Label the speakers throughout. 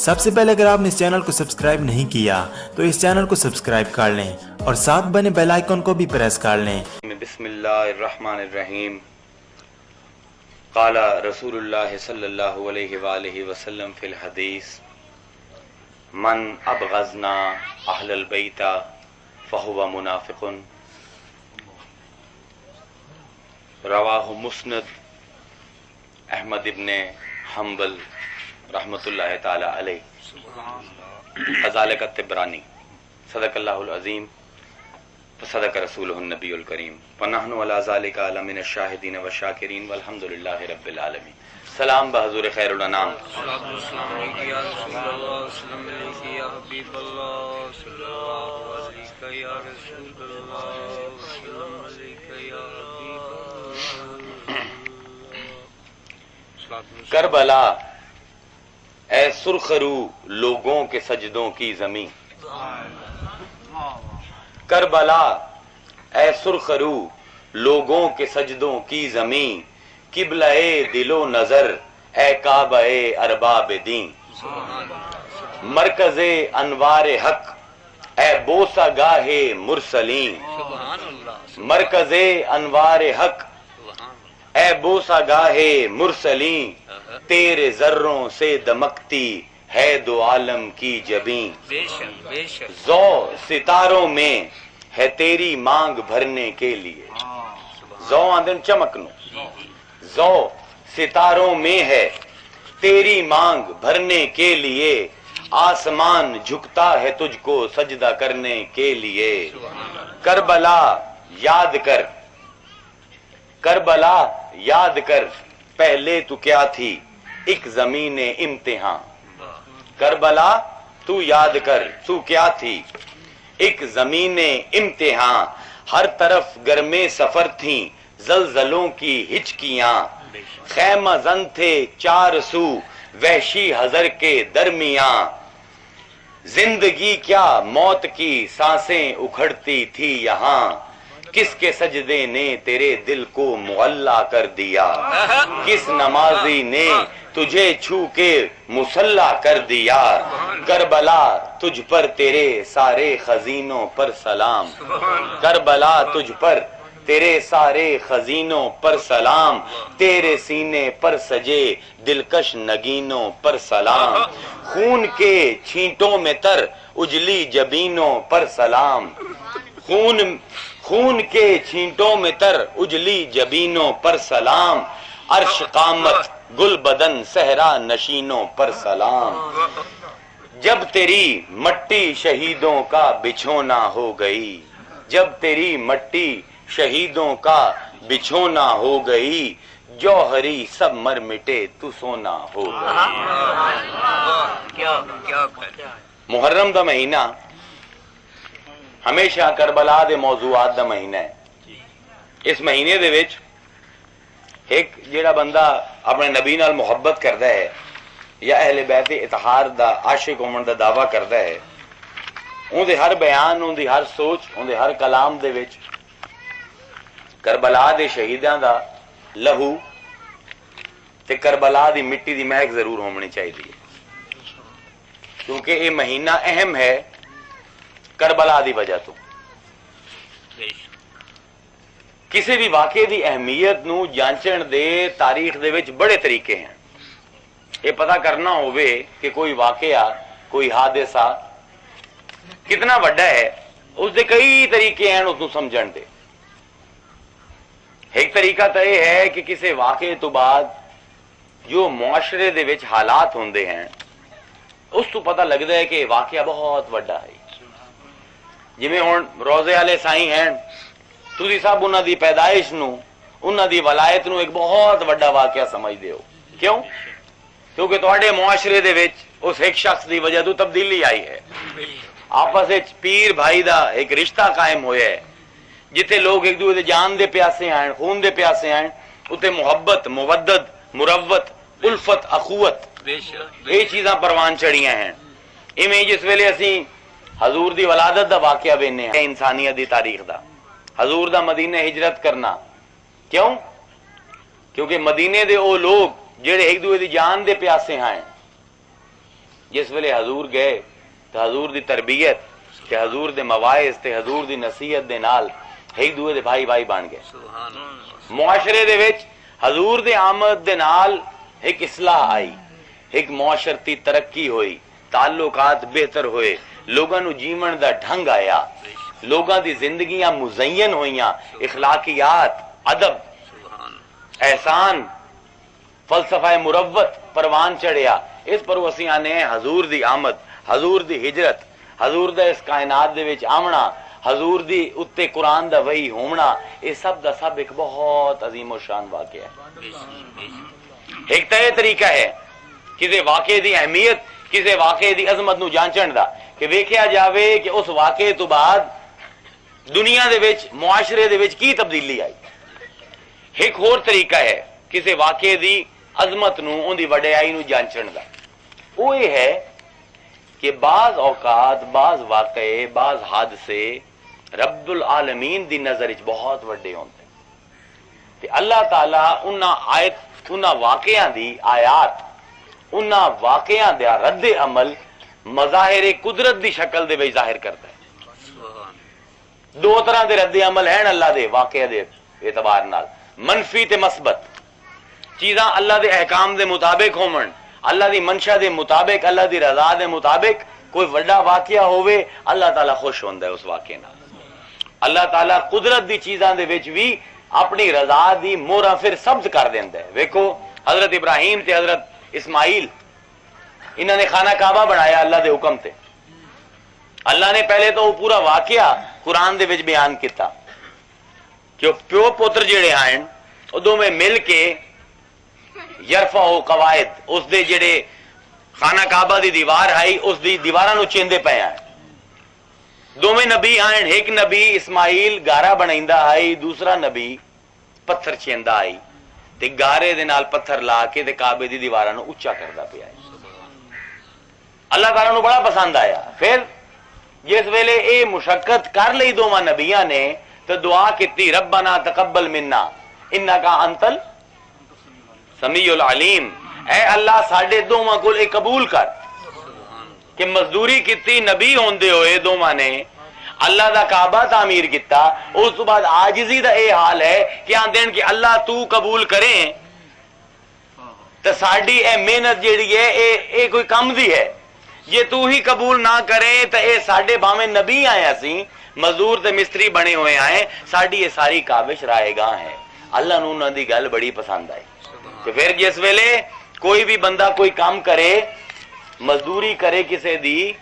Speaker 1: سب سے پہلے اگر آپ نے اس چینل کو سبسکرائب نہیں کیا تو اس چینل کو سبسکرائب کر لیں اور ساتھ بنے بیل آئیکن کو بھی پریس کر لیں۔
Speaker 2: بسم اللہ الرحمن الرحیم۔ قال رسول اللہ صلی اللہ علیہ وآلہ وسلم فی الحدیث من ابغضنا اہل البیت فہو منافق، رواہ مسند احمد ابن حنبل رحمۃ اللہ تعالی علیہ، ذالک الطبرانی، صدق اللہ العظیم صدق رسولہ النبی الکریم، ونحن علی ذالک من الشاہدین والشاکرین والحمد للہ رب العالمین۔ سلام بحضور خیر الانام۔
Speaker 3: السلام علیکم یا رسول اللہ، السلام علیکم یا حبیب اللہ، صلی اللہ علیکم یا رسول اللہ، السلام علیکم یا حبیب اللہ۔
Speaker 2: کربلا اے سرخرو لوگوں کے سجدوں کی زمین، کربلا اے سرخرو لوگوں کے سجدوں کی زمین، قبلہ دل و نظر اے کعبہ ارباب دین، مرکز انوار حق اے بوسہ گاہ مرسلین، مرکز انوار حق اے بوسہ گاہ مرسلین، تیرے ذروں سے دمکتی ہے دو عالم کی جبین، زو ستاروں میں ہے تیری مانگ بھرنے کے لیے، زو آندن چمکنو، زو ستاروں میں ہے تیری مانگ بھرنے کے لیے، آسمان جھکتا ہے تجھ کو سجدہ کرنے کے لیے، کربلا یاد کر، کربلا یاد کر پہلے تو کیا تھی ایک زمین امتحان، کربلا تو یاد کر تو کیا تھی ایک زمین امتحان، ہر طرف گرمے سفر تھیں زلزلوں کی ہچکیاں، خیمہ زن تھے چار سو وحشی حضر کے درمیان، زندگی کیا موت کی سانسیں اکھڑتی تھی یہاں، کس کے سجدے نے تیرے دل کو معلّا کر دیا، کس نمازی نے تجھے چھو کے مصلّا کر دیا، کربلا تجھ پر تیرے سارے خزینوں پر سلام، کربلا تجھ پر تیرے سارے خزینوں پر سلام، تیرے سینے پر سجے دلکش نگینوں پر سلام، خون کے چھینٹوں میں تر اجلی جبینوں پر سلام، خون کے چھینٹوں میں تر اجلی جبینوں پر سلام، عرش قامت گل بدن صحرا نشینوں پر سلام، جب تیری مٹی شہیدوں کا بچھونا ہو گئی، جب تیری مٹی شہیدوں کا بچھونا ہو گئی، جوہری سب مر مٹے تو سونا ہو گئی۔ محرم دا مہینہ ہمیشہ کربلا دے موضوعات دا مہینہ ہے۔ اس مہینے دے وچ ایک جیڑا بندہ اپنے نبی نال محبت کردا ہے یا اہل بیت اطہار دا عاشق ہون دا دعویٰ کردا ہے، اون دے ہر بیان، اون دی ہر سوچ، اون دے ہر کلام دے وچ کربلا دے شہیداں دا لہو تے کربلا دی مٹی دی مہک ضرور ہونی چاہیے، کیونکہ یہ مہینہ اہم ہے کربلا دی وجہ تو۔ کسی بھی واقعے دی اہمیت نو جانچن دے تاریخ دے وچ بڑے طریقے ہیں۔ یہ پتہ کرنا ہوئے کہ کوئی واقعہ، کوئی حادثہ کتنا بڑا ہے، اس دے کئی طریقے ہیں اس نو سمجھن دے۔ ایک طریقہ تو یہ ہے کہ کسی واقعے تو بعد جو معاشرے دے وچ حالات ہوندے ہیں اس تو پتہ لگتا ہے کہ واقعہ بہت بڑا ہے۔ جویں ہن روزے والے سائیں ہیں، تسی سب انہاں دی پیدائش نو، انہاں دی ولایت نو ایک بہت بڑا واقعہ سمجھدے ہو۔ کیوں؟ کیونکہ تواڈے معاشرے دے وچ اس ایک شخص دی وجہ تو تبدیلی آئی ہے، آپس وچ پیر بھائی دا ایک رشتہ قائم ہویا ہے، جتھے لوگ ایک دوسرے دے جان دے پیاسے ہیں، خون دے پیاسے ہیں، اتنے محبت، مودت، مروت، الفت، اخوت، یہ چیزاں پروان چڑھیاں ہیں۔ ایویں جس ویلے اسی حضور دی ولادت دا واقعہ وینے ہیں انسانیت دی تاریخ دا، حضور دا مدینہ ہجرت کرنا، کیوں؟ کیونکہ مدینے دے او لوگ جڑے ایک دوسرے دی جان دے پیاسے ہیں، جس ویلے حضور گئے تو حضور دی تربیت تے حضور دے مواعظ تے حضور دی نصیحت دے نال ایک دوے دے بھائی بھائی بن گئے.
Speaker 3: سبحان اللہ.
Speaker 2: معاشرے دے وچ حضور دے آمد دے نال ایک اصلاح آئی, ایک معاشرتی ترقی ہوئی, تعلقات بہتر ہوئے, لوگاں نو جیون دا ڈھنگ آیا, لوگاں دی زندگیاں مزین ہوئیاں, اخلاقیات, ادب, احسان, فلسفہ مروت پروان چڑھیا. اس پر اسی آنے ہیں حضور دی آمد, حضور دی ہجرت, حضور دا اس کائنات دے وچ آمنا, حضور دی اتے قرآن دا وحی ہومنا, یہ سب دا سب ایک بہت عظیم و شان واقعہ ہے. ایک طے طریقہ ہے کسی واقعے دی اہمیت, کسی واقعے دی عظمت نو جانچن دا, کہ ویکھیا جاوے کہ اس واقعے تو بعد دنیا دے وچ, معاشرے دے وچ کی تبدیلی آئی. ایک اور طریقہ ہے کسی واقعے دی عظمت نو, ان دی وڈیائی نو جانچن دا, وہ یہ ہے کہ بعض اوقات, بعض واقعے, بعض حادثے رب العالمین دی نظر وچ بہت وڈے ہوندے تے اللہ تعالیٰ انہاں واقعیاں دی آیات, انہاں واقعیاں دا رد عمل مظاہر قدرت دی شکل دے وچ ظاہر کرتا ہے. دو طرح دے رد عمل ہیں اللہ دے واقعہ دے اعتبار نال, منفی تے مثبت. چیزاں اللہ دے احکام دے مطابق ہون, اللہ دی منشا دے مطابق, اللہ دی رضا دے مطابق کوئی وڈا واقعہ ہوئے, اللہ تعالیٰ خوش ہوندا ہے اس واقعے نال. اللہ تعالیٰ قدرت دی چیزاں دے وچ بھی اپنی رضا دی مہراں پھر ثبت کر دیندا ہے. ویکھو حضرت ابراہیم تے حضرت اسماعیل, انہوں نے خانہ کعبہ بنایا اللہ دے حکم تے. اللہ نے پہلے تو وہ پورا واقعہ قرآن دے وچ بیان کیتا کہ پیو پوتر جڑے آئن وہ دو میں مل کے یرفع قواعد, اس دے جڑے خانہ کعبہ دی دیوار آئی اس دی دیواراں نو چیندے پے آئے. دوویں نبی آئن, ایک نبی اسماعیل گارا بنائندا آئی, دوسرا نبی پتھر چیندا آئی تے گارے دے نال پتھر لا کے تے کعبے دی دیواراں نو اونچا کردا پیا. اللہ تعالیٰ نو بڑا پسند آیا. پھر جس ویلے اے مشقت کر لئی دوواں نبیاں نے تو دعا کیتی, ربنا تقبل منا انکا انت السمیع العلیم, اے اللہ ساڈے دوواں کول اے قبول کر. کہ مزدوری کیتی نبی ہوندے ہوئے دوواں نے, اللہ دا کعبہ تعمیر کیتا, اس تو بعد عاجزی دا اے حال ہے کہ آندین کہ اللہ تو قبول کریں تو ساڈی اے محنت جیڑی ہے اے کوئی کم دی ہے, یہ تو ہی قبول نہ کریں تو اے ساڈے باویں نبی آئے سی, مزدور تے مستری بنے ہوئے آئے, ساڈی یہ ساری کاوش رائے گاہ ہے. اللہ نو انہاں دی گل بڑی پسند آئی. کہ پھر جس ویلے کوئی بھی بندہ کوئی کام کرے, مزدوری کرے کسے دی,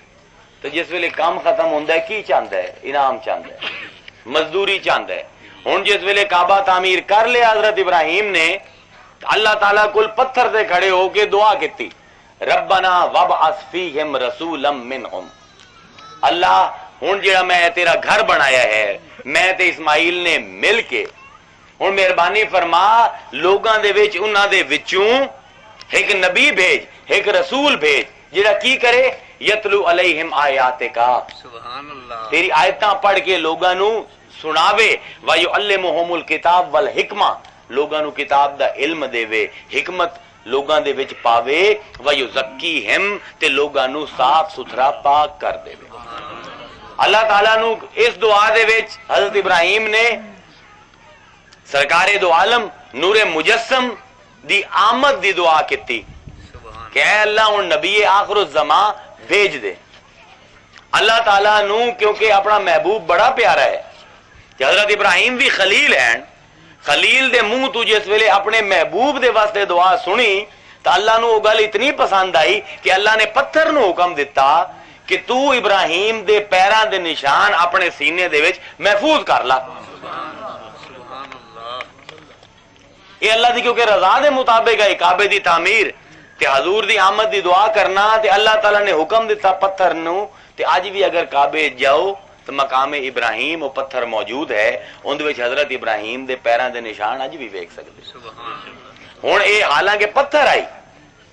Speaker 2: تو جس ویلے کام ختم ہوندا ہے کی چاہندا ہے؟ انعام چاہندا ہے, مزدوری چاہندا ہے. ہن جس ویلے کعبہ تعمیر کر لیا حضرت ابراہیم نے, اللہ تعالیٰ کل پتھر دے کھڑے ہو کے دعا کیتی, ربنا وابعث فیہم رسولا منہم. اللہ ہن جڑا میں تیرا گھر بنایا ہے, میں تے اسماعیل نے مل کے, ہن مہربانی فرما لوگاں دے وچ انہاں دے وچوں ایک نبی بھیج, ایک رسول بھیج, جڑا کی کرے, یتلو علیہم آیاتک,
Speaker 3: سبحان اللہ,
Speaker 2: تیری آیتاں پڑھ کے لوگاں نو سناوے, وَيُعَلِّمُهُمُ الْكِتَابَ وَالْحِکْمَةَ, لوگاں نو کتاب دا علم دے وے, حکمت لوگاں دے وچ پاوے, وَيُزَکِّیہم, تے لوگاں نو صاف ستھرا پاک کر دے وے. اللہ تعالیٰ نو اس دعا دے وچ حضرت ابراہیم نے سرکار دو عالم نور مجسم دی آمد دی دعا کیتی کہ اے اللہ ان نبی آخر الزمان بھیج دے. اللہ تعالیٰ نو کیونکہ اپنا محبوب بڑا پیارا ہے, کہ حضرت ابراہیم بھی خلیل ہیں, خلیل دے منہ تو جس ویلے اپنے محبوب دے واسطے دعا سنی تو اللہ نو گل اتنی پسند آئی کہ اللہ نے پتھر نو حکم دیتا کہ تو ابراہیم دے پیراں دے نشان اپنے سینے دے وچ محفوظ کر لا. یہ اللہ دی کیونکہ رضا دے مطابق ہے کعبے دی تعمیر تے حضور دی آمد دی دعا کرنا, تے اللہ تعالیٰ نے حکم دیتا پتھر نو, تے آج بھی اگر کعبے جاؤ تو مقام ابراہیم وہ پتھر موجود ہے, ان دے وچ حضرت ابراہیم دے پیراں دے نشان آج بھی ویکھ سکتے. ہن اے حالانکہ پتھر آئی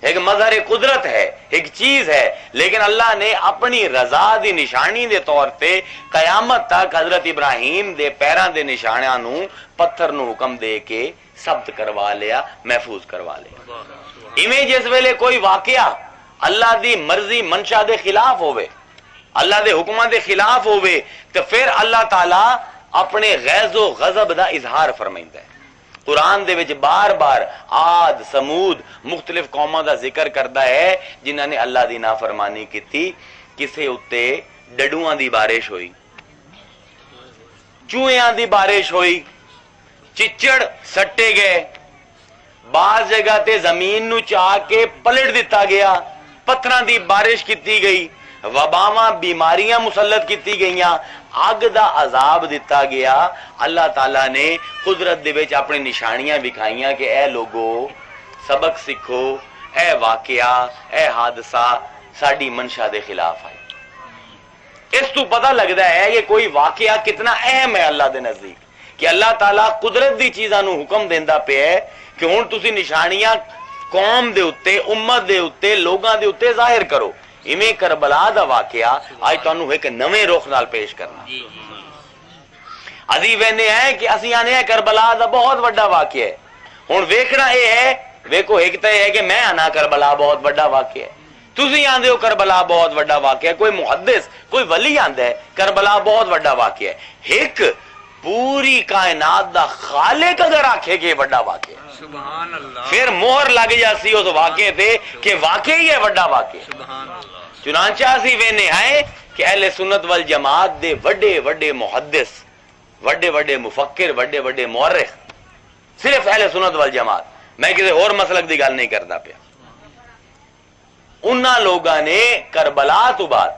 Speaker 2: ایک مظہر قدرت ہے, ایک چیز ہے, لیکن اللہ نے اپنی رضا دی نشانی دے طور پہ قیامت تک حضرت ابراہیم دے پیراں دے نشانیاں نو پتھر نو حکم دے کے ثبت کروا لیا, محفوظ کروا لیا. ایویں جس ویلے کوئی واقعہ اللہ دی مرضی منشا دے خلاف ہوئے، اللہ دے حکماں دے خلاف ہوئے، تو پھر اللہ تعالی اپنے غیظ و غضب دا اظہار فرمائندا ہے۔ قرآن دے وچ بار بار عاد، سمود، مختلف قوماں دا ذکر کردا ہے جنہاں نے اللہ دی نافرمانی کیتی۔ کسے اتے ڈڈواں دی بارش ہوئی، چوہیاں دی بارش ہوئی، چچڑ سٹے گئے، بعض جگہ تے زمین نو چاہ کے پلٹ دیتا گیا، پتھراں دی بارش کیتی گئی، وباواں بیماریاں مسلط کیتی گئیاں، اگ دا عذاب دیتا گیا۔ اللہ تعالیٰ نے قدرت دے وچ اپنی نشانیاں دکھائیاں کہ اے لوگو سبق سکھو، اے واقعہ، اے حادثہ ساڈی منشا دے خلاف آئے۔ اس تو پتہ لگتا ہے یہ کوئی واقعہ کتنا اہم ہے اللہ دے نزدیک، کہ اللہ تعالیٰ قدرت دی چیزاں نو حکم دیندا پیا ہے کہ ہن تسی نشانیاں قوم دے اتے، امت دے اتے، لوگاں دے اتے ظاہر کرو۔ ایویں کربلا دا واقعہ آج تانوں ایک نویں رخ نال پیش کرنا۔ ابھی وینے ہیں کہ اسی آنے ہیں کربلا دا بہت بڑا واقعہ ہے، ہن ویکھنا اے ہے، ویکھو ایک تے ہے کہ میں آنا کربلا بہت بڑا واقعہ ہے، تسی آندے ہو کربلا بہت بڑا واقعہ ہے، کوئی محدث کوئی ولی آندا ہے کربلا بہت بڑا واقعہ ہے۔ ایک پوری کائنات دا خالق اگر آکھے کہ یہ بڑا واقعہ ہے،
Speaker 3: سبحان اللہ،
Speaker 2: پھر مہر لگ جاسی اس واقعے تے کہ واقعی ہے بڑا واقعہ۔
Speaker 3: سبحان اللہ۔
Speaker 2: چنانچہ اسی وینے آئے کہ اہل سنت والجماعت دے وڈے وڈے محدث، وڈے وڈے مفکر، وڈے وڈے مورخ، صرف اہل سنت والجماعت، میں کسی اور مسلک دی گل نہیں کردا پیا، انہاں لوگاں نے کربلا تو بعد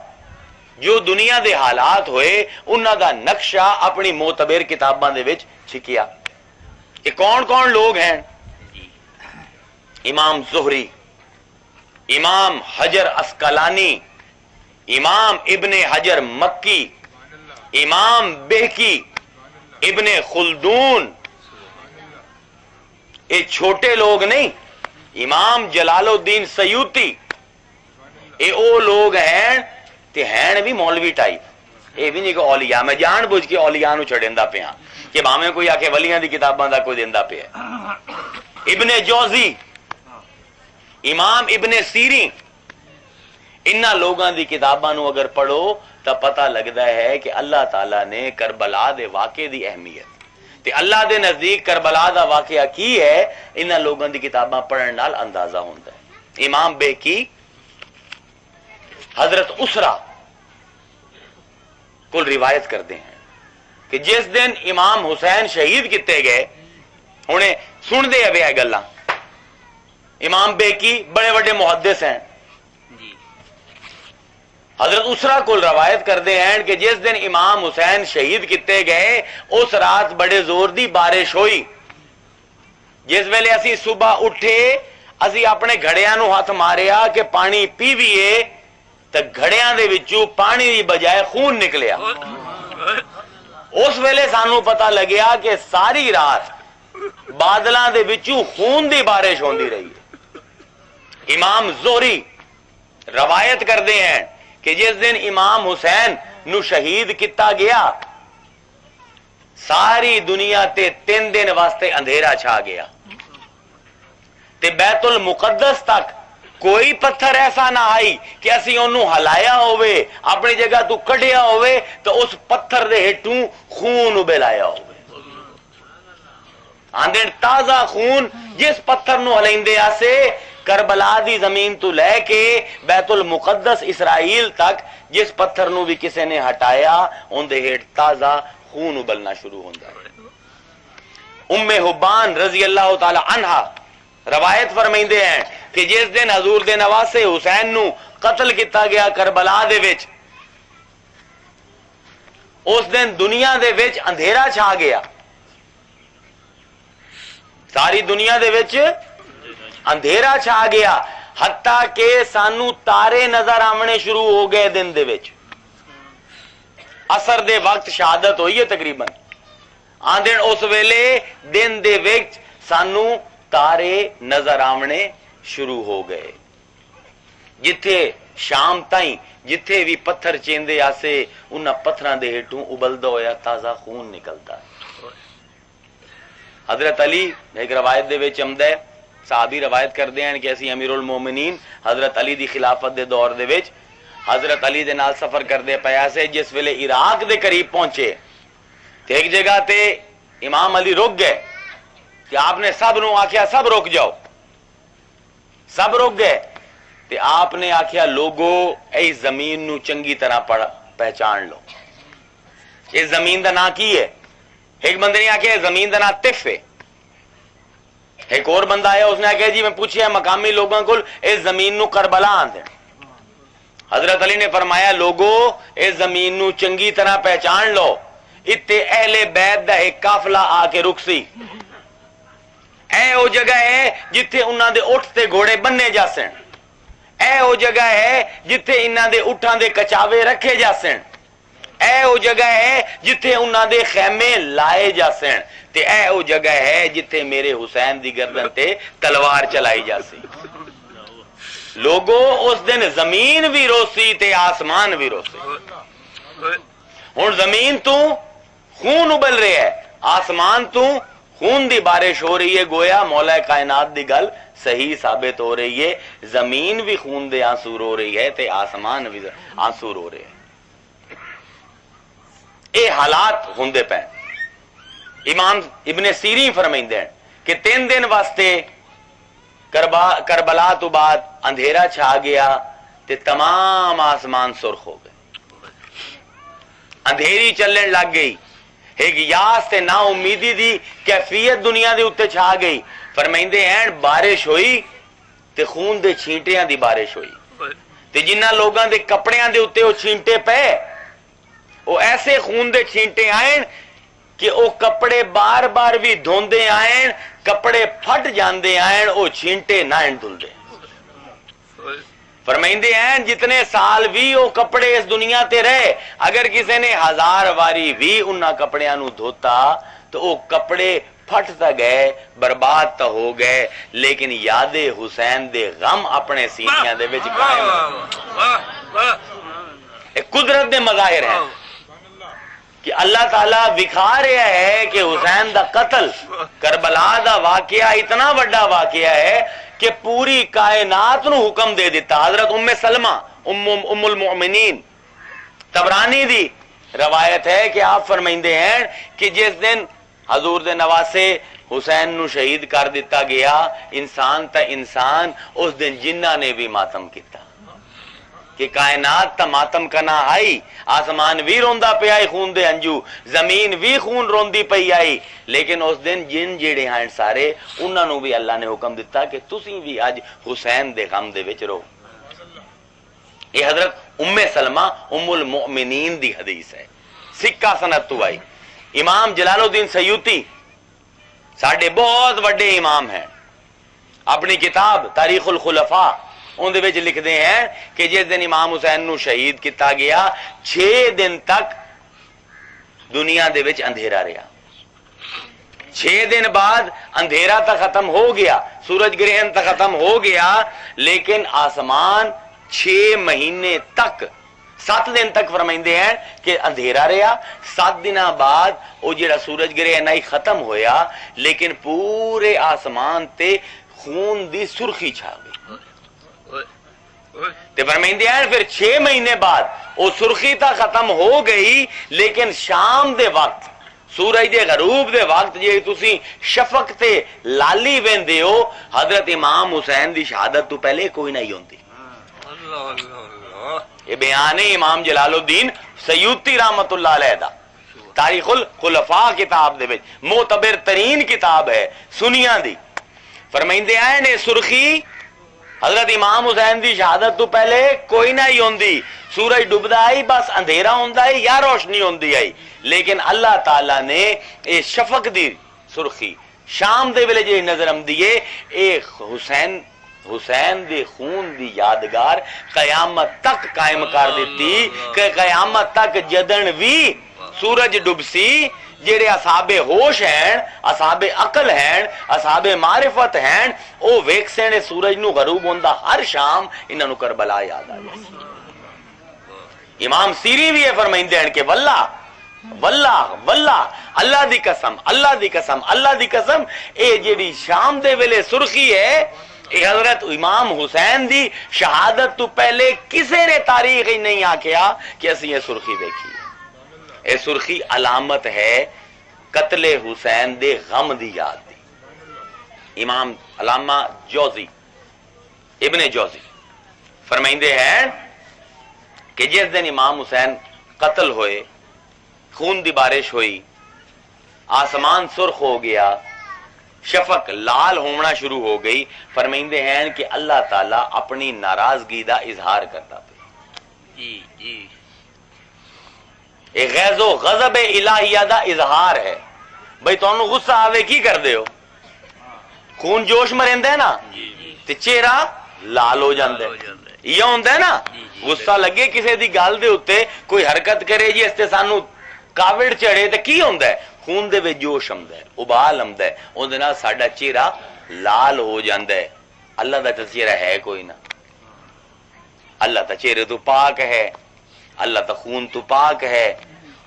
Speaker 2: جو دنیا دے حالات ہوئے انہاں دا نقشہ اپنی معتبر کتاباں دے وچ چھکیا۔ کہ کون کون لوگ ہیں؟ امام زہری، امام حجر اسقلانی، امام ابن حجر مکی، امام بہکی، ابن خلدون، یہ چھوٹے لوگ نہیں، امام جلال الدین سیوطی، یہ او لوگ ہیں تے ہیں بھی مولوی ٹائپ، یہ بھی نہیں کہ اولیاء، میں جان بوجھ کے اولیاء نو چھڑیندا پیا کہ بھاویں کوئی آکھے ولیاں دی کتاباں دا کوئی دیندا پیا۔ ابن جوزی، امام ابن سیرین، انہاں لوگاں دی کتاباں نو اگر پڑھو تو پتہ لگدا ہے کہ اللہ تعالیٰ نے کربلا دے واقعے دی اہمیت تے اللہ دے نزدیک کربلا دا واقعہ کی ہے انہاں لوگاں دی کتاباں پڑھن نال اندازہ ہوندا ہے۔ امام بیکی حضرت اسرا کو روایت کرتے ہیں کہ جس دن امام حسین شہید کیتے گئے، انہیں سن دے ابے گلاں، امام بیکی بڑے بڑے محدث ہیں، حضرت اسرا کو روایت کرتے ہیں کہ جس دن امام حسین شہید کیتے گئے اس رات بڑے زور دی بارش ہوئی، جس ویلے اسی صبح اٹھے اسی اپنے گھڑیاں نو ہاتھ ماریا کہ پانی پیویے تو گھڑیاں دے وچوں پانی دی بجائے خون نکلیا۔ اس ویلے سانو پتہ لگیا کہ ساری رات بادلاں دے وچوں خون دی بارش ہوندی رہی ہے۔ امام زہری روایت کرتے ہیں کہ جس دن امام حسین نو شہید کیتا گیا ساری دنیا تے 3 دن واسطے اندھیرا چھا گیا تے بیت المقدس تک کوئی پتھر ایسا نہ آئی کہ اسی انہوں ہلایا ہوئے اپنی جگہ تو کڑیا ہوئے تو اس پتھر دے ہٹوں خون ابلایا ہوئے، آندھیں تازہ خون جس پتھر نو ہلیندے آسے کربلا دی زمین تو لے کے بیت المقدس اسرائیل تک جس پتھر نو بھی کسے نے ہٹایا ان دے ہٹ تازہ خون ابلنا شروع ہوندا ہے۔ ام حبان رضی اللہ تعالی عنہ روایت فرمائندے ہیں کہ جس دن حضور دے نواسے حسین نو قتل کیتا گیا کربلا دے وچ، اس دن دنیا دے وچ اندھیرا چھا گیا، ساری دنیا دے وچ اندھیرا چھا گیا، حتیٰ کہ سانو تارے نظر آمنے شروع ہو گئے دن دے وچ، عصر دے وقت شہادت ہوئی ہے تقریباً، آندھن اس ویلے دن دے وچ سانو تارے نظر آمنے شروع ہو گئے، جتھے شام تائیں جتھے بھی پتھر چیندے آسے انہاں پتھراں دے ہٹوں ابلدا ہویا تازہ خون نکلتا ہے۔ حضرت علی ایک روایت دے وچ آمدا ہے صحابی روایت کرتے ہیں کہ اسی امیر المومنین حضرت علی دی خلافت دے دور دے وچ حضرت علی دے نال سفر کردے پیا سے جس ویلے عراق دے قریب پہنچے تے ایک جگہ تے امام علی رک گئے کہ آپ نے سب نو آکھیا سب رک جاؤ، سب رک گئے تے آپ نے آکھیا لوگو اے زمین نو چنگی طرح پہچان لو، اس زمین دا نا کی ہے؟ ایک بندے نے آکھیا زمین دا نا تف ہے، ایک اور بندہ آیا اس نے آکھیا جی میں پوچھیا مقامی لوگوں کو اس زمین نو کربلا آندے۔ حضرت علی نے فرمایا لوگو اس زمین نو چنگی طرح پہچان لو، اتے اہل بیت دا ایک قافلہ آ کے رک سی، اے او جگہ ہے جتھے انہاں دے اٹھ تے گھوڑے بننے جاسن، اے او جگہ ہے جتھے انہاں دے اٹھاں دے کچاوے رکھے جاسن، اے او جگہ ہے جتھے انہاں دے خیمے لائے جاسن، تے اے او جگہ ہے جتھے میرے حسین دی گردن تے تلوار چلائی جاسی۔ لوگوں اس دن زمین بھی روسی تے آسمان بھی روسی، ہن زمین تو خون ابل رہے ہے، آسمان تو خون دی بارش ہو رہی ہے، گویا مولا کائنات دی گل صحیح ثابت ہو رہی ہے، زمین بھی خون دے آنسو رو رہی ہے تے آسمان بھی آنسو رو رہے ہیں۔ اے حالات ہوندے پے۔ امام ابن سیرین فرمائندے ہیں کہ 3 دن واسطے کربلا تو بعد اندھیرا چھا گیا تے تمام آسمان سرخ ہو گئے، اندھیری چلن لگ گئی، ایک یاس تے نا امیدی دی کیفیت دنیا دے اتے چھا گئی۔ فرمائندے ہیں بارش ہوئی تے خون دے چھینٹیاں دی بارش ہوئی، تے جنہ لوگاں دے کپڑیاں دے اتے وہ چھینٹے پے وہ ایسے خون دے چھینٹے آئیں کہ وہ کپڑے بار بار بھی دھوندے آئیں، کپڑے پھٹ جاندے آئیں، وہ چھینٹے نہ دھلدے۔ فرمائندے ہیں جتنے سال بھی وہ کپڑے اس دنیا تے رہے، اگر کسی نے 1000 واری بھی انہاں کپڑیاں نو دھوتا تو وہ کپڑے پھٹ تا گئے، برباد تا ہو گئے، لیکن یاد حسین دے غم اپنے سینیاں دے وچ قائم ہے۔ قدرت دے مظاہر ہیں کہ اللہ تعالیٰ دکھا رہا ہے کہ حسین دا قتل، کربلا دا واقعہ اتنا بڑا واقعہ ہے کہ پوری کائنات نو حکم دے دیتا۔ حضرت ام سلمہ ام المؤمنین طبرانی دی روایت ہے کہ آپ فرمائندے ہیں کہ جس دن حضور دے نواسے حسین نو شہید کر دیتا گیا، انسان تا انسان، اس دن جنہ نے بھی ماتم کیتا کہ کائنات تا ماتم کنا آئی، آسمان بھی روندا پہ آئی خون دے انجو، زمین بھی خون روندی پئی آئی، لیکن اس دن جن جیڑے ہیں سارے انہاں نو بھی اللہ نے حکم دیتا کہ تسی بھی آج حسین دے غم دے وچ رہو۔ یہ حضرت ام سلمہ ام المؤمنین دی حدیث ہے، سکہ سند تو آئی۔ امام جلال الدین سیوطی ساڈے بہت بڑے امام ہیں، اپنی کتاب تاریخ الخلفاء ان دے وچ لکھدے ہیں کہ جس دن امام حسین نو شہید کیتا گیا 6 دن تک دنیا دے وچ اندھیرا رہا، 6 دن بعد اندھیرا تا ختم ہو گیا، سورج گرہن تا ختم ہو گیا، لیکن آسمان 6 مہینے تک 7 دن تک فرمائندے ہیں کہ اندھیرا رہا۔ 7 دن بعد وہ جڑا سورج گرہن آئی ختم ہویا، لیکن پورے آسمان تے خون دی سرخی چھا گئی۔ تے فرمائندے ہیں پھر 6 مہینے بعد وہ سرخی تا ختم ہو گئی، لیکن شام دے وقت سورج دے غروب دے وقت جے تسی شفق تے لالی ویندے ہو، حضرت امام حسین دی شہادت تو پہلے کوئی نہیں ہوندی۔ یہ بیان ہے امام جلال الدین سیوطی رحمت اللہ علیہ دا، تاریخ الخلفاء کتاب دے وچ معتبر ترین کتاب ہے سنیاں دی۔ فرمائندے ہیں نے سرخی حضرت امام حسین دی شہادت تو پہلے کوئی نہ ہی ہوندی، سورج ڈوبدا آئی بس اندھیرا ہوندا ہے یا روشنی ہوندی آئی، لیکن اللہ تعالیٰ نے اے شفق دی سرخی شام دے ویلے جے نظر آمدی ہے، اے حسین دے خون دی یادگار قیامت تک قائم کر دیتی کہ قیامت تک جدن بھی سورج ڈوبسی جڑے اصحاب ہوش ہیں، اصحاب عقل ہیں، اصحاب معرفت ہیں، او ویکھسے نے سورج نو غروب ہوندا ہر شام انہاں نو کربلا یاد آ جائے۔ امام سیری بھی یہ فرمائندے ہیں کہ واللہ واللہ واللہ اللہ دی قسم اللہ دی قسم اللہ دی قسم اے جیڑی شام دے ویلے سرخی ہے اے حضرت امام حسین دی شہادت تو پہلے کسے نے تاریخ ہی نہیں آکھیا کہ اسی یہ سرخی دیکھی. اے سرخی علامت ہے قتل حسین دے غم دی یاد دی. امام علامہ جوزی ابن جوزی فرمائندے ہیں کہ جس دن امام حسین قتل ہوئے، خون دی بارش ہوئی، آسمان سرخ ہو گیا، شفق لال ہونا شروع ہو گئی، فرمائندے ہیں کہ اللہ تعالیٰ اپنی ناراضگی دا اظہار کرتا پہ.
Speaker 3: جی جی
Speaker 2: ایک غیظ و غضب الہیہ دا اظہار ہے. بھئی تو انہوں غصہ آوے کی کر دے ہو؟ خون جوش مرندہ ہے نا تے چہرہ لال ہو جاندے. یہ ہوندہ ہے نا غصہ لگے کسی دی گال دے ہوتے کوئی حرکت کرے جی اس تے سانو کاوڑ چڑھے تے کی ہوندہ ہے؟ خون دے وے جوش آمدہ ہے، ابال آمدہ ہے، ان دے نال ساڈا چہرہ لال ہو جاندہ ہے. اللہ دا تے چہرہ ہے کوئی نہ، اللہ تا چہرے تو پاک ہے، اللہ تا خون تو پاک ہے،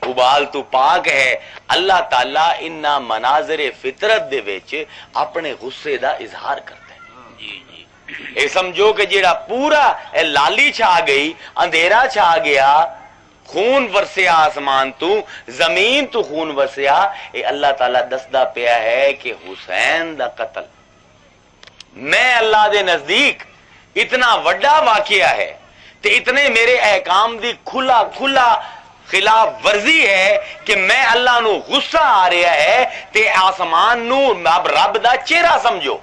Speaker 2: ابال تو پاک ہے. اللہ تعالیٰ انہا مناظر فطرت دے وچ اپنے غصے دا اظہار کرتا ہے.
Speaker 3: جی جی
Speaker 2: اے سمجھو کہ جیڑا پورا اے لالی چھا گئی، اندھیرا چھا گیا، خون ورسیا آسمان تو، زمین تو خون ورسیا، اے اللہ تعالیٰ دسدا پیا ہے کہ حسین دا قتل میں اللہ دے نزدیک اتنا وڈا واقعہ ہے تے اتنے میرے احکام دی کھلا کھلا خلاف ورزی ہے کہ میں اللہ نو غصہ آ رہا ہے تے آسمان نو اب رب دا چہرہ سمجھو.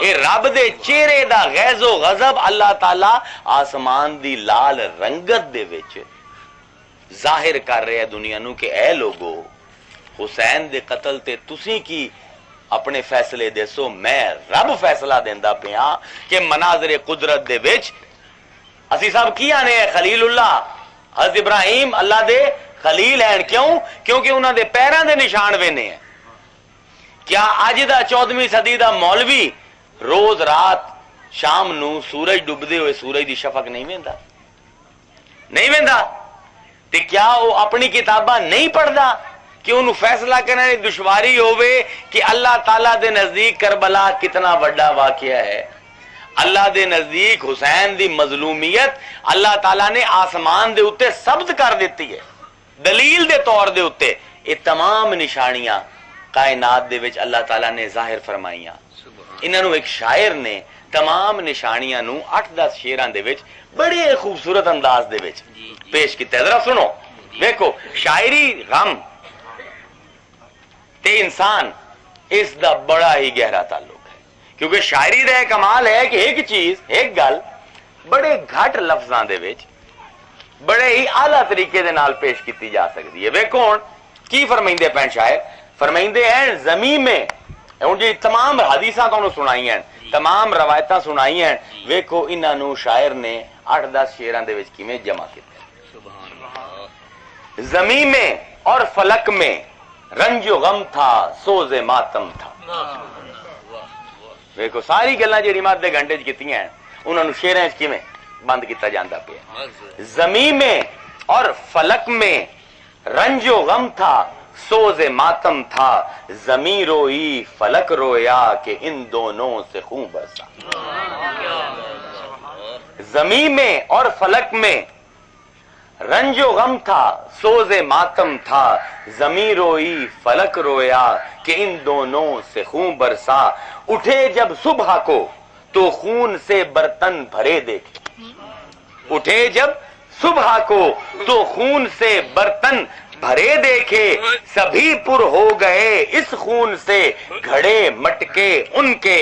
Speaker 2: اے رب دے چہرے دا غیظ و غضب اللہ تعالیٰ آسمان دی لال رنگت دے وچ ظاہر کر رہے دنیا نو کہ اے لوگو حسین دے قتل تے تسی کی اپنے فیصلے دے سو، میں رب فیصلہ دیندہ پیا کہ مناظر قدرت دے وچ اسی صاحب کی آنے ہیں خلیل اللہ حضرت ابراہیم اللہ دے خلیل ہیں. کیوں؟ کیونکہ انہاں دے پیران دے نشان وینے ہیں. کیا آج دا 14ویں صدی دا مولوی روز رات شام نو سورج ڈبدے ہوئے سورج دی شفق نہیں ویندا؟ نہیں ویندا تے کیا وہ اپنی کتاباں نہیں پڑھدا کہ انہوں فیصلہ کرنے دشواری ہوئے کہ اللہ تعالیٰ دے نزدیک کربلا کتنا وڈا واقعہ ہے؟ اللہ دے نزدیک حسین دی مظلومیت اللہ تعالیٰ نے آسمان دے اتے ثبت کر دیتی ہے دلیل دے طور دے اتے. یہ تمام نشانیاں کائنات دے وچ اللہ تعالیٰ نے ظاہر فرمائیاں. انہوں ایک شاعر نے تمام نشانیاں نو 8-10 شیراں دے وچ بڑے خوبصورت انداز دے وچ پیش کیتا ہے. ذرا سنو دیکھو شاعری غم تے انسان اس دا بڑا ہی گہرا تعلق ہے کیونکہ شاعری دا کمال ہے کہ ایک چیز ایک گل بڑے گھٹ لفظاں دے وچ بڑے ہی اعلیٰ طریقے دے نال پیش کیتی جا سکتی ہے. ویکھو کی فرمائندے پین شاعر فرمائندے ہیں زمین میں ہن جی تمام حدیثاں تو سنائی ہیں تمام روایتاں سنائی ہیں. ویکھو انہاں نو شاعر نے 8-10 شیراں دے وچ کیویں جمع کیتا. زمین میں اور فلک میں رنج و غم تھا سوز ماتم تھا. ویکھو ساری گلاں جڑی مات دے گھنٹے وچ کیتیاں ہیں انہاں نو شیراں وچ کیویں بند کیتا جاندا پیا. زمین میں اور فلک میں رنج و غم تھا سوز ماتم تھا، زمین روئی فلک رویا کہ ان دونوں سے خون برسا. زمین میں اور فلک میں رنج و غم تھا سوز ماتم تھا، زمین روئی فلک رویا کہ ان دونوں سے خون برسا. اٹھے جب صبح کو تو خون سے برتن بھرے دیکھے. اٹھے جب صبح کو تو خون سے برتن بھرے دیکھے، سبھی پر ہو گئے اس خون سے گھڑے مٹکے ان کے.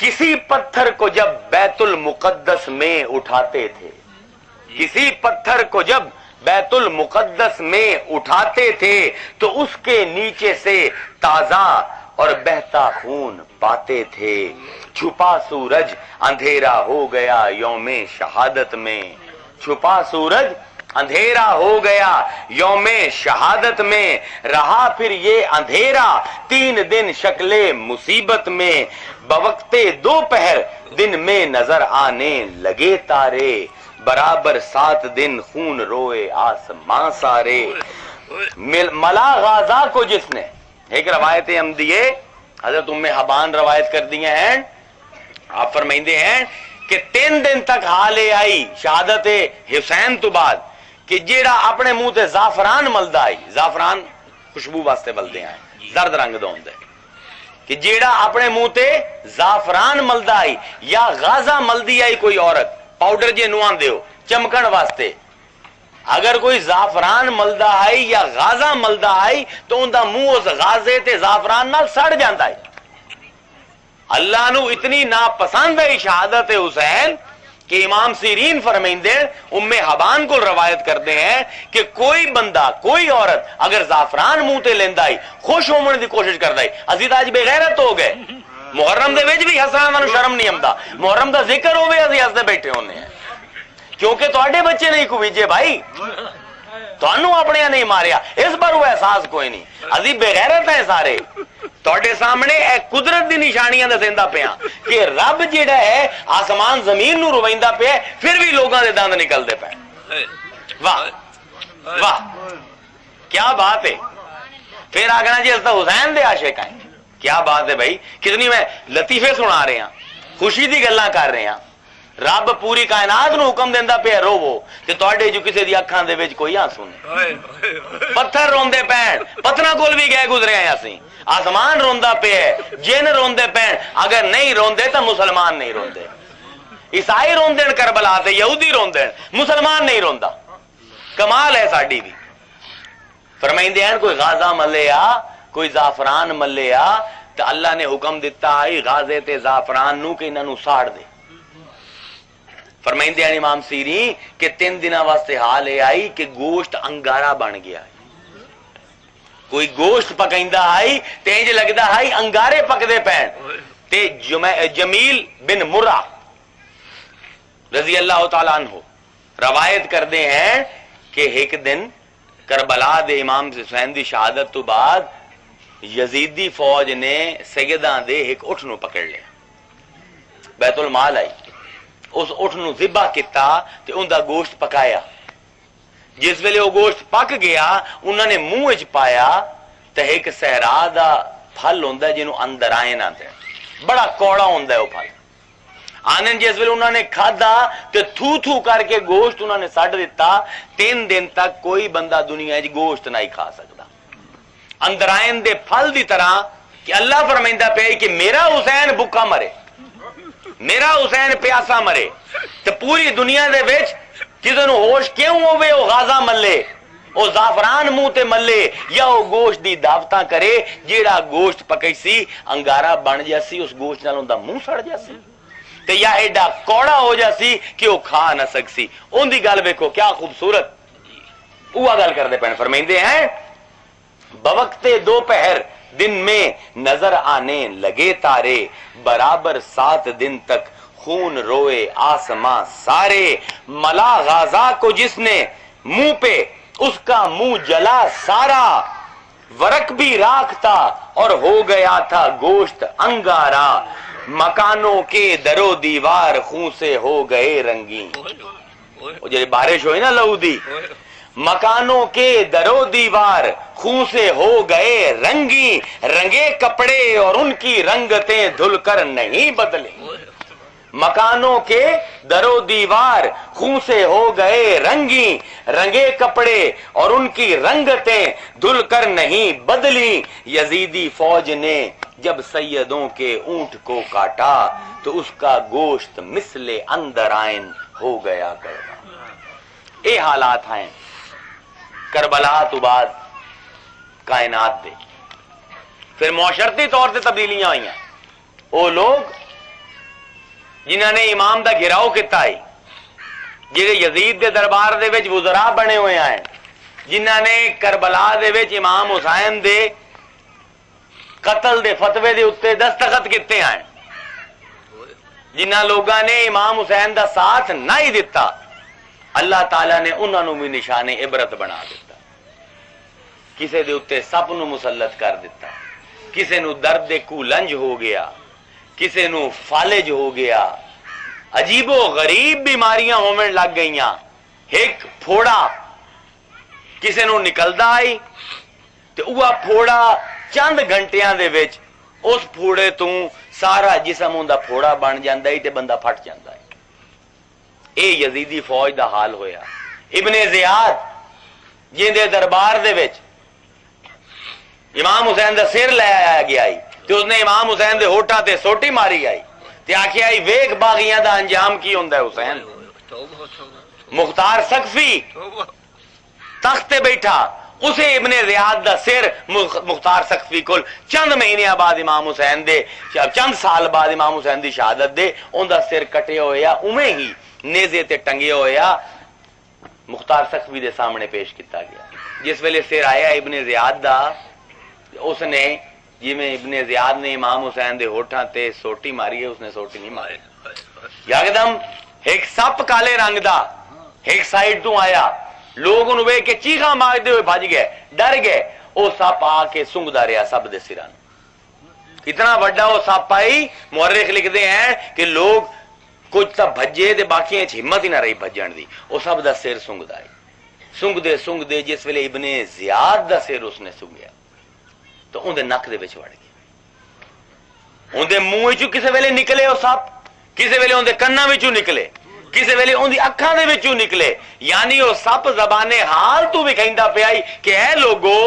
Speaker 2: کسی پتھر کو جب بیت المقدس میں اٹھاتے تھے، کسی پتھر کو جب بیت المقدس میں اٹھاتے تھے تو اس کے نیچے سے تازہ اور بہتا خون پاتے تھے. چھپا سورج اندھیرا ہو گیا یوم شہادت میں، چھپا سورج اندھیرا ہو گیا یوم شہادت میں. رہا پھر یہ اندھیرا 3 دن شکل مصیبت میں، بوقت دوپہر دن میں نظر آنے لگے تارے، برابر 7 دن خون روئے آسمان سارے، ملا غازہ کو جس نے، ایک روایت احمدیہ حضرت ام حبان روایت کر دی ہیں، آپ فرمائندے ہیں کہ 3 دن تک حالے آئی شہادت حسین تو بعد کہ جیڑا اپنے منہ تے زعفران ملدا آئی، زعفران خوشبو واسطے ملدے ہیں، زرد رنگ دا ہوندا ہے، کہ جیڑا اپنے منہ تے زعفران ملدا آئی یا غازہ ملدی آئی کوئی عورت، پاؤڈر جے نوان دیو چمکن واسطے، اگر کوئی زعفران ملدا آئی یا غازہ ملدا آئی تو ان دا منہ اس غازے تے زعفران نال سڑ جاندا ہے۔ اللہ نو اتنی ناپسند ہے شہادت حسین کہ امام سیرین فرمائندے ام حبان کو روایت کرتے ہیں کہ کوئی بندہ کوئی عورت اگر زعفران منہ تے لیندا ہے خوش ہونے دی کوشش کردا ہے، اسی تے اج بے غیرت ہو گئے، محرم دے وچ بھی ہسنا نوں شرم نہیں آندا، محرم دا ذکر ہوے اسی ہسدے بیٹھے ہونے ہیں، کیونکہ تواڈے بچے نہیں کو ویجے بھائی، تانوں اپنے نہیں ماریا، اس پر وہ احساس کوئی نہیں، اسی بے غیرت ہیں سارے، تواڈے سامنے اے قدرت دی نشانیاں دسیندا پیا کہ رب جیڑا ہے آسمان زمین نو رویندا پیا پھر بھی لوگاں دے دند نکلدے پے، واہ واہ کیا بات ہے، پھر آگنا جی اس تو حسین دے عاشق ہیں، کیا بات ہے بھائی، کتنی میں لطیفے سنا رہے ہیں، خوشی دی گلاں کر رہے ہیں، رب پوری کائنات نو حکم دیندا پیا روو تے تواڈے جو کسے دی اکھاں دے وچ کوئی آنسو نہیں، پتھر روندے پین، پتھراں کول بھی گئے گزرے ہیں اسی، آسمان روندا پیا ہے، جن روندے پین، اگر نہیں روندے تو مسلمان نہیں روندے، عیسائی روندے کربلا تے یہودی روندے، مسلمان نہیں روندا، کمال ہے ساڈی بھی۔ فرمائندے ہیں کوئی غازہ ملیا کوئی زعفران ملیا تو اللہ نے حکم دیتا ہے غازے تے زعفران نو کہ انہاں نو ساڑ دے، فرمائندے ہیں امام سیری کہ 3 دن واسطے حال ہے آئی کہ گوشت انگارہ بن گیا ہے، کوئی گوشت پکائندہ آئی تے انج لگدا ہے انگارے پکدے پین، تے جمیل بن مرہ رضی اللہ تعالیٰ عنہ روایت کردے ہیں کہ ایک دن کربلا دے امام حسین دی شہادت تو بعد یزیدی فوج نے سیداں دے ایک اٹھ نو پکڑ لیا، بیت المال آئی، اس اٹھ نو ذبح کیتا تے ان دا گوشت پکایا، جس ویلے وہ گوشت پک گیا انہوں نے منہ وچ پایا تے ایک صحرا دا پھل ہوندا ہے جنوں اندر آئے نہ تے بڑا کوڑا ہوندا ہے وہ پھل، آنن جس ویلے انہوں نے کھادا تے تھو تھو کر کے گوشت انہوں نے سٹ دیتا، 3 دن تک کوئی بندہ دنیا وچ گوشت نہیں کھا سکتا، اندر آئن دے پھل دی طرح کہ اللہ فرمائندہ پہ کہ میرا حسین بھوکا مرے، میرا حسین پیاسا مرے، تے پوری دنیا دے وچ کسے نو ہوش کیوں ہوے او غازہ ملے، او زعفران منہ تے ملے یا او گوشت دی دعوتاں کرے، جیڑا گوشت پکئی سی انگارہ بن جاسی، اس گوشت نال اوندا منہ سڑ جاسی تے یا ایڈا کوڑا ہو جاسی کہ وہ کھا نہ سکسی، اون دی گل ویکھو کیا خوبصورت، اوہ گل کردے پین، فرمائندے ہیں بوقت دوپہر دن میں نظر آنے لگے تارے، برابر 7 دن تک خون روئے آسماں سارے، ملا غازہ کو جس نے منہ پہ اس کا منہ جلا سارا، ورق بھی راکھ تھا اور ہو گیا تھا گوشت انگارا، مکانوں کے در و دیوار خون سے ہو گئے رنگین، وہ جو بارش ہوئی نا لہو دی، مکانوں کے در و دیوار خون سے ہو گئے رنگی، رنگے کپڑے اور ان کی رنگتیں دھل کر نہیں بدلے، مکانوں کے در و دیوار خون سے ہو گئے رنگی، رنگے کپڑے اور ان کی رنگتیں دھل کر نہیں بدلی، یزیدی فوج نے جب سیدوں کے اونٹ کو کاٹا تو اس کا گوشت مثل اندر آئن ہو گیا کربلا۔ اے حالات ہیں کربلا تو بعد کائنات دے، پھر معاشرتی طور سے تبدیلیاں ہوئی ہیں، وہ لوگ جنہاں نے امام دا گھراؤ کیتا ہے، جڑے یزید دے دربار دے وچ وزراء بنے ہوئے ہیں، جنہاں نے کربلا دے وچ امام حسین دے قتل دے فتوے دے اتے دستخط کیتے ہیں، جنہاں لوگاں نے امام حسین دا ساتھ نہ ہی دیتا، اللہ تعالیٰ نے انہاں نو بھی نشان عبرت بنا دیتا، کسے دے اتے سپ نو مسلط کر دیتا، کسے نو درد کولنج ہو گیا، کسے نو فالج ہو گیا، عجیب و غریب بیماریاں ہونے لگ گئیاں. ایک پھوڑا کسے نو نکلدا آئی تے اوہ پھوڑا چند گھنٹیاں دے وچ اس پھوڑے تو سارا جسم اوندا پھوڑا بن جاندا ہے تے بندہ پھٹ جاندا ہے. اے یزیدی فوج دا حال ہویا. ابن زیاد جیندے دربار دے وچ امام حسین دا سر لے آیا گیا آئی تے اس نے امام حسین دے ہوٹاں تے سوٹی ماری آئی تے آکھیا آئی ویکھ باغیاں دا انجام کی ہوندا ہے حسین. مختار سقفی تخت تے بیٹھا اسے ابن زیاد دا سر مختار سقفی کل چند مہینے بعد امام حسین دے چند سال بعد امام حسین دی شہادت دے ان دا سر کٹے ہویا اویں ہی نیزے تے ٹنگے ہویا مختار سقفی دے سامنے پیش کیتا گیا. جس ویلے سر آیا ابن زیاد دا اس نے جی میں ابن زیاد نے امام حسین دے ہوٹھاں تے سوٹی ماری ہے اس نے سوٹی نہیں ماری. یکدم ایک سپ کالے رنگ دا ایک سائیڈ تو آیا لوگ انہوں وے کہ چیخاں مارتے ہوئے بھاج گئے ڈر گئے. او سپ آ کے سنگدا رہا سب دے سران. اتنا بڑا وہ سپ آئی مورخ لکھتے ہیں کہ لوگ کچھ سب بھجے تے باقی ہمت ہی نہ رہی بھجن دی. او سب دا سر سنگدا ہے. سنگ دے جس ویلے ابن زیاد دا سر اس نے سنگیا تو اون دے نک دے وچ وڑ گیا. اون دے منہ وچوں کسے ویلے نکلے او سپ کسے ویلے اون دے کناں وچوں نکلے کسے ویلے اون دی اکھاں دے وچوں نکلے. یعنی او سپ زبان حال تو بھی کہندا پیا کہ اے لوگو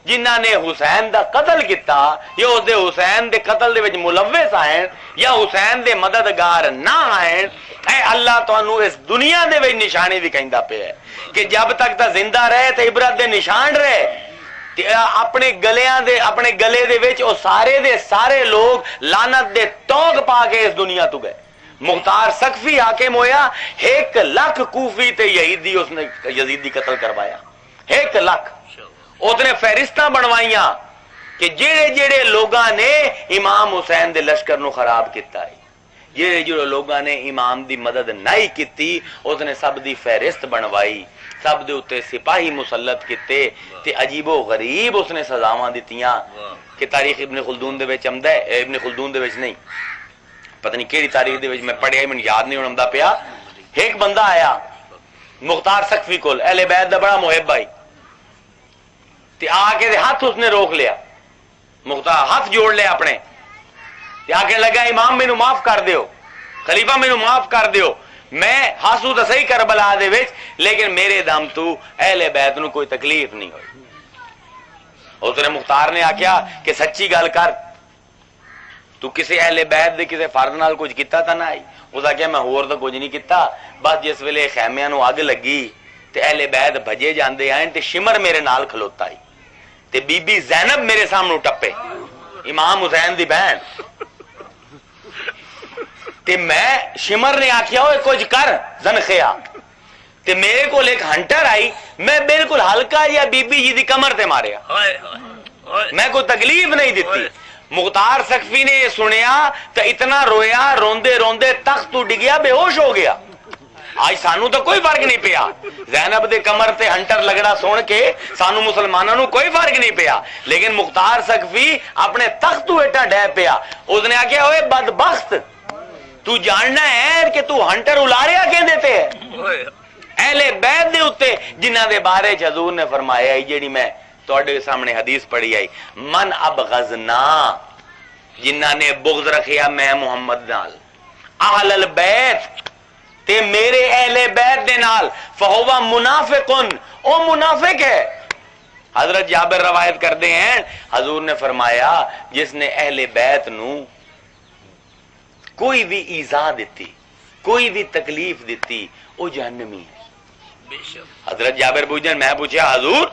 Speaker 2: جنہاں نے حسین دا قتل کیتا یا اس دے حسین دے قتل دے وچ ملوث آئیں یا حسین دے مددگار نہ آئیں اے اللہ تانوں اس دنیا دے وچ نشانی بھی کہندا پیا کہ جب تک تا زندہ رہے تے عبرت دے نشان رہے. اپنے گلے دے وچ او سارے دے سارے لوگ لعنت دے توگ پا کے اس دنیا تو گئے. مختار سقفی حاکم ہویا 1,00,000 کوفی تے یزیدی اس نے یزیدی قتل کروایا 1,00,000. اس نے فہرستاں بنوائیاں کہ جڑے جڑے لوگاں نے امام حسین دے لشکر نو خراب کیتا ہے جڑے جڑے لوگاں نے امام دی مدد نہیں کیتی اس نے سب دی فہرست بنوائی سب دے اوتے سپاہی مسلط کیتے تے عجیب و غریب اس نے سزاواں دتیاں کہ تاریخ ابن خلدون دے وچ آمدا ہے. ابن خلدون دے وچ نہیں پتہ نہیں کیڑی تاریخ دے وچ میں پڑھیا مینوں یاد نہیں ہوندا پیا. ایک بندہ آیا مختار سقفی کول اہل بیت دا بڑا محب آئی تے آ کے ہاتھ اس نے روک لیا. مختار ہاتھ جوڑ لیا اپنے تے آ کے لگا امام مینوں معاف کر دیو خلیفہ مینوں معاف کر دیو میں ہاسو تو صحیح کربلا دے وچ لیکن میرے دم تو اہل بیت نو کوئی تکلیف نہیں ہوئی. اس نے مختار نے آکھیا کہ سچی گل کر تو کسی اہل بیت دے کسی فرد نال کچھ کیتا تا نہ آئی. اس آکھیا میں ہور تو کچھ نہیں کیتا بس جس ویلے خیمیاں نو اگ لگی تے اہل بیت بھجے جاندے آئے تے شمر میرے نال کھلوتا آئی تے بی بی زینب میرے سامنے ٹپے امام حسین دی بہن تے میں شمر نے آکھیا ہوئے کچھ کر زنخیا تے میرے کو ایک ہنٹر آئی میں بالکل ہلکا یا بی بی جی دی کمر تے ماریا میں کوئی تکلیف نہیں دیتی. مختار سقفی نے یہ سنیا تو اتنا رویا روندے روندے تخت تو ڈگیا بے ہوش ہو گیا. آج سانو تو کوئی فرق نہیں پیا زینب دے کمر تے ہنٹر لگڑا سن کے سانو مسلمانوں نو کوئی فرق نہیں پیا لیکن مختار سقفی اپنے تخت تو ایٹا ڈے پیا. اس نے آکھیا ہوئے بدبخت تو جاننا ہے کہ تو ہنٹر الاریا کہہ دیتے ہیں اہل بیت دے اتے جنہ دے بارے حضور نے فرمایا ہے جیڑی میں توڑے سامنے حدیث پڑھی آئی من ابغضنا جنہ نے بغض رکھیا میں محمد نال اہل البیت تے میرے اہل بیت دے نال فہوا منافقن او منافق ہے. حضرت جابر روایت کرتے ہیں حضور نے فرمایا جس نے اہل بیت نو کوئی بھی ایذا دیتی کوئی بھی تکلیف دیتی وہ جہنمی ہے. حضرت جابر پوچھیں میں پوچھا حضور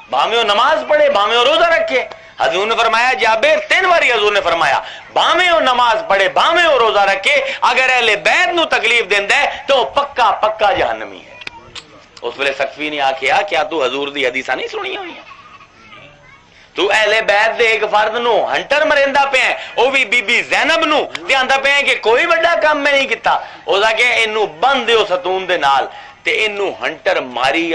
Speaker 2: بھامے وہ نماز پڑھے بھامے وہ روزہ رکھے حضور نے فرمایا جابر 3 باری حضور نے فرمایا بھامے وہ نماز پڑھے بھامے وہ روزہ رکھے اگر اہل بیت نو تکلیف دیندا ہے تو پکا پکا جہنمی ہے. اس ویلے سقفی نے آکھیا کیا تو حضور دی حدیثاں نہیں سنی ہوئی تو اہل بیت دے ایک فرد نو ہنٹر مریندا پیا او بھی بی بی زینب نو تے آندا پیا کہ کوئی بڑا کام میں نہیں کیتا. او دا کہ اینو بند دیو ستون دے نال تے اینو ہنٹر ماری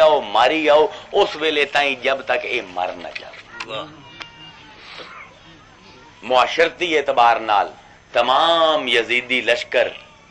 Speaker 2: آؤ اس ویلے تائیں جب تک اے مر نہ جائے. معاشرتی اعتبار نال تمام یزیدی لشکر